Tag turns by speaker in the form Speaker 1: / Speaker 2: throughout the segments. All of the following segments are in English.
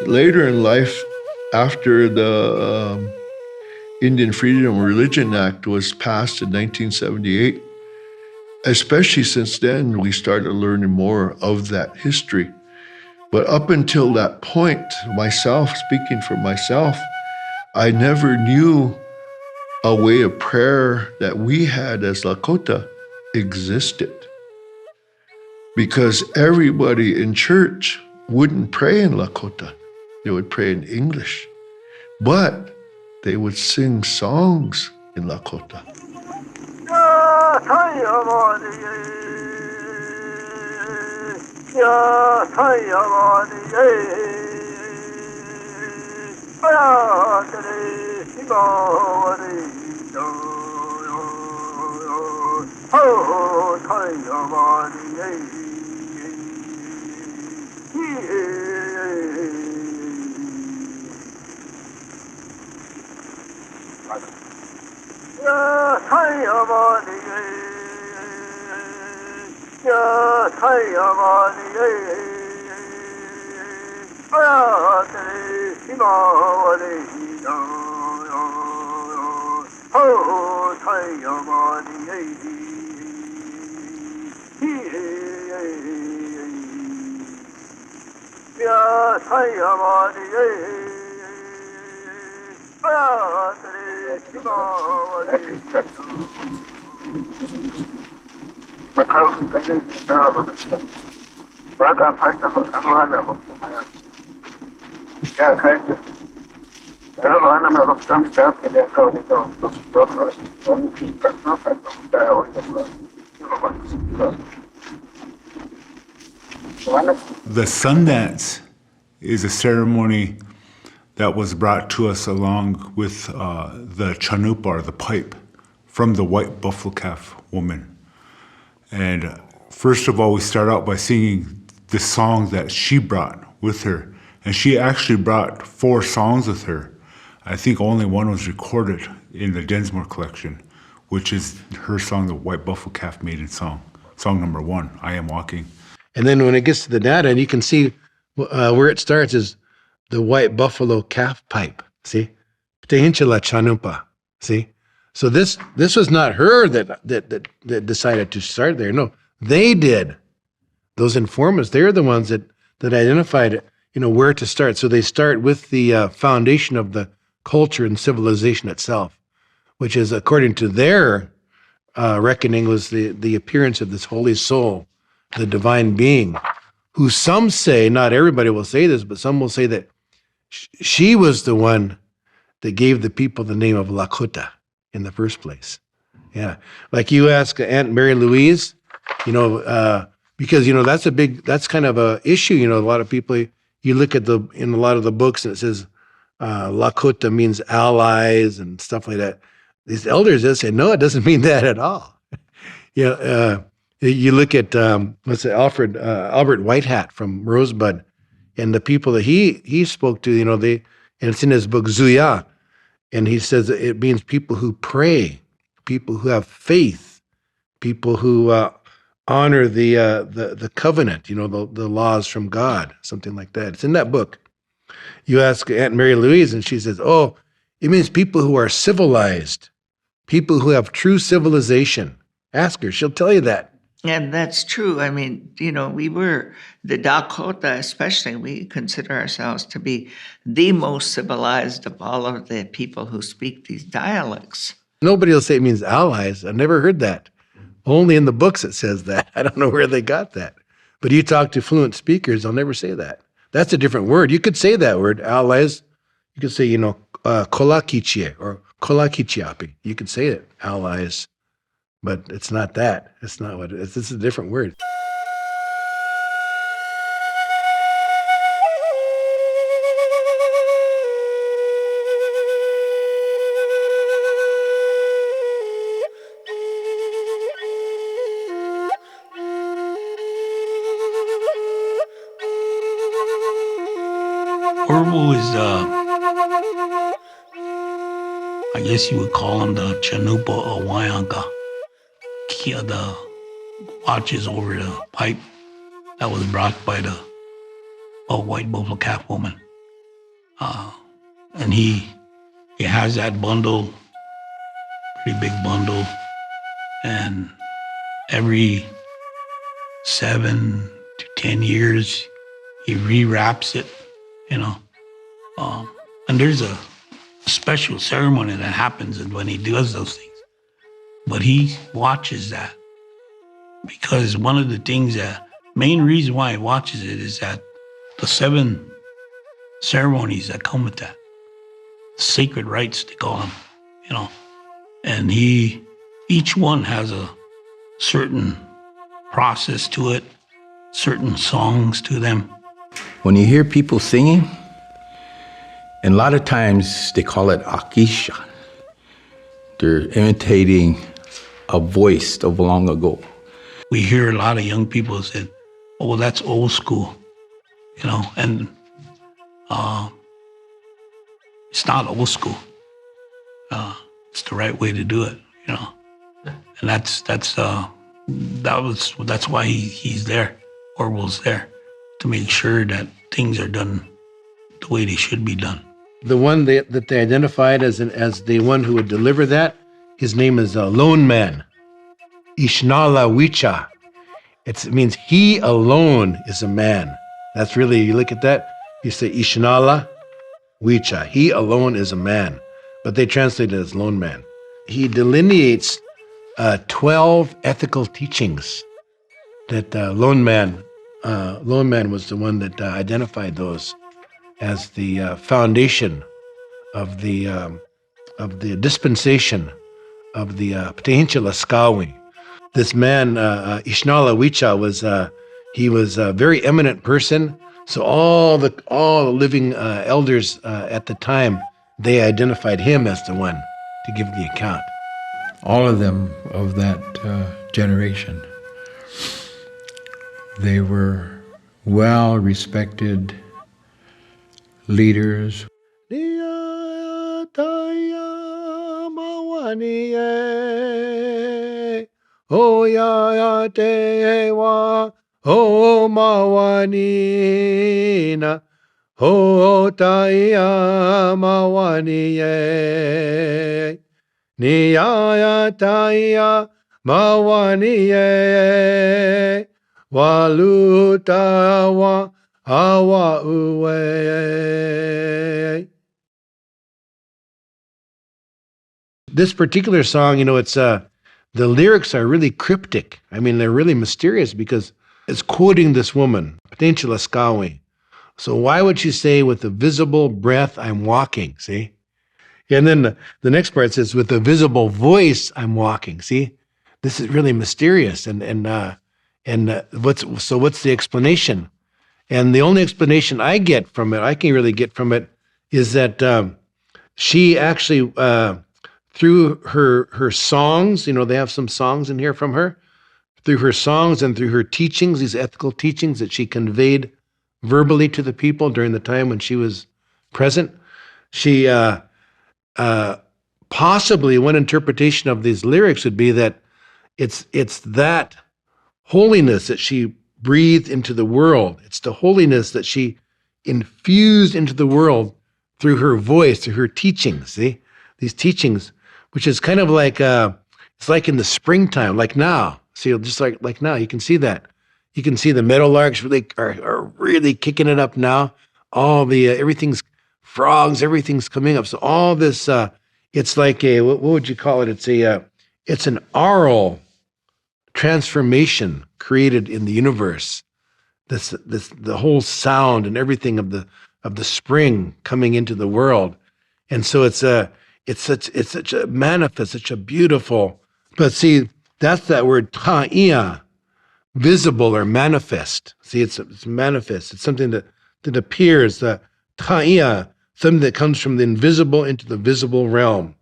Speaker 1: Later in life, after the Indian Freedom Religion Act was passed in 1978, especially since then, we started learning more of that history. But up until that point, speaking for myself, I never knew a way of prayer that we had as Lakota existed. Because everybody in church wouldn't pray in Lakota. They would pray in English. But they would sing songs in Lakota.
Speaker 2: The Sundance is a ceremony that was brought to us along with the chanupa, or the pipe, from the White Buffalo Calf woman. And first of all, we start out by singing the song that she brought with her. And she actually brought 4 songs with her. I think only one was recorded in the Densmore collection, which is her song, the White Buffalo Calf Maiden song, song number 1, I Am Walking.
Speaker 3: And then when it gets to the data, and you can see where it starts is the White Buffalo Calf pipe, see? Tehinchila Chanupa, see? So this was not her that decided to start there. No, they did. Those informants, they're the ones that identified, where to start. So they start with the foundation of the culture and civilization itself, which is, according to their reckoning, was the appearance of this holy soul, the divine being, who some say, not everybody will say this, but some will say that she was the one that gave the people the name of Lakota in the first place. Yeah. Like you ask Aunt Mary Louise, because, that's kind of a issue. A lot of people, you look at in a lot of the books and it says Lakota means allies and stuff like that. These elders just say, no, it doesn't mean that at all. You look at, Albert Whitehat from Rosebud, and the people that he spoke to, and it's in his book, Zuya, and he says it means people who pray, people who have faith, people who honor the covenant, the laws from God, something like that. It's in that book. You ask Aunt Mary Louise, and she says, oh, it means people who are civilized, people who have true civilization. Ask her, she'll tell you that.
Speaker 4: And that's true. I mean, we were, the Dakota especially, we consider ourselves to be the most civilized of all of the people who speak these dialects.
Speaker 3: Nobody will say it means allies. I've never heard that. Only in the books it says that. I don't know where they got that. But you talk to fluent speakers, they'll never say that. That's a different word. You could say that word, allies. You could say, Kolakichie or Kolakityapi. You could say it, allies. But it's not that. It's not what it is. It's a different word.
Speaker 5: Orville is, I guess you would call him the Chanupa or Wayanka. The watches over the pipe that was brought by the White Buffalo Calf woman. And he has that bundle, pretty big bundle, and every 7 to 10 years, he rewraps it, you know. And there's a special ceremony that happens when he does those things. But he watches that because one of the things main reason why he watches it is that the 7 ceremonies that come with that, sacred rites, they call them, you know, and each one has a certain process to it, certain songs to them.
Speaker 6: When you hear people singing, and a lot of times they call it akisha. They're imitating a voice of long ago.
Speaker 5: We hear a lot of young people say, "Oh, well, that's old school," you know, and it's not old school. It's the right way to do it, you know, and that's why he's there, Orwell's there, to make sure that things are done the way they should be done.
Speaker 3: The one that they identified as the one who would deliver that, his name is Lone Man, Ishnala Wicha. It means he alone is a man. That's really, you look at that, you say Ishnala Wicha, he alone is a man. But they translate it as lone man. He delineates 12 ethical teachings that Lone Man was the one that identified those as the foundation of the dispensation of the Ptehincha Laskawi. This man, Ishnala Wicha, was a very eminent person. So all the living elders at the time, they identified him as the one to give the account.
Speaker 7: All of them of that generation, they were well-respected leaders.
Speaker 3: Ho mawanina, ho taya mawaniye, niyaya taya mawaniye, walutawa awa uwe. This particular song, you know, it's the lyrics are really cryptic. I mean, they're really mysterious because it's quoting this woman, Ptehincha Laskawi. So why would she say, with the visible breath I'm walking, see? And then the next part says, with the visible voice I'm walking, see? This is really mysterious. And what's the explanation? And the only explanation I can really get from it, is that she actually, through her songs, you know, they have some songs in here from her, through her songs and through her teachings, these ethical teachings that she conveyed verbally to the people during the time when she was present. She possibly, one interpretation of these lyrics would be that it's that holiness that she breathed into the world. It's the holiness that she infused into the world through her voice, through her teachings. See, these teachings, which is kind of like it's like in the springtime, like now. See, just like now, you can see that. You can see the meadowlarks really are really kicking it up now. All the everything's frogs, everything's coming up. So all this, it's like a what would you call it? It's an aural transformation created in the universe. The whole sound and everything of the spring coming into the world, and so it's such a manifest, such a beautiful. But see, that's that word ta'ia, visible or manifest. See, it's manifest. It's something that appears. The ta'ia, something that comes from the invisible into the visible realm,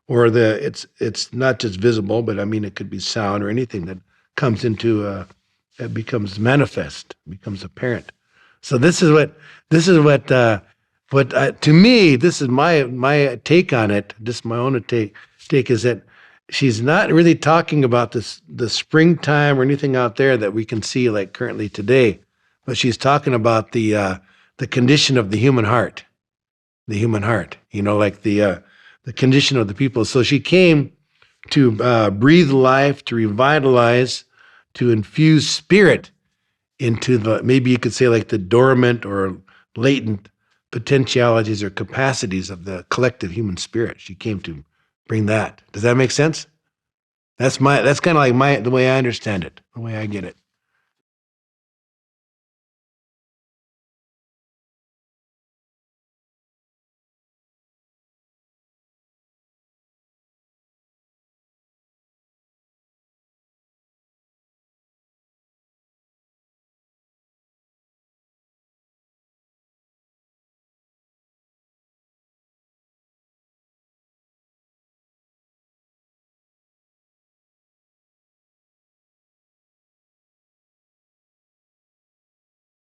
Speaker 3: or it's not just visible, but I mean it could be sound or anything that comes into it becomes manifest, becomes apparent. So this is what to me, this is my take on it. Just my own take is that she's not really talking about the springtime or anything out there that we can see like currently today, but she's talking about the condition of the human heart. the human heart, like the condition of the people. So she came to breathe life, to revitalize, to infuse spirit into maybe you could say like the dormant or latent potentialities or capacities of the collective human spirit. She came to bring that. Does that make sense? That's kind of like the way I understand it, the way I get it.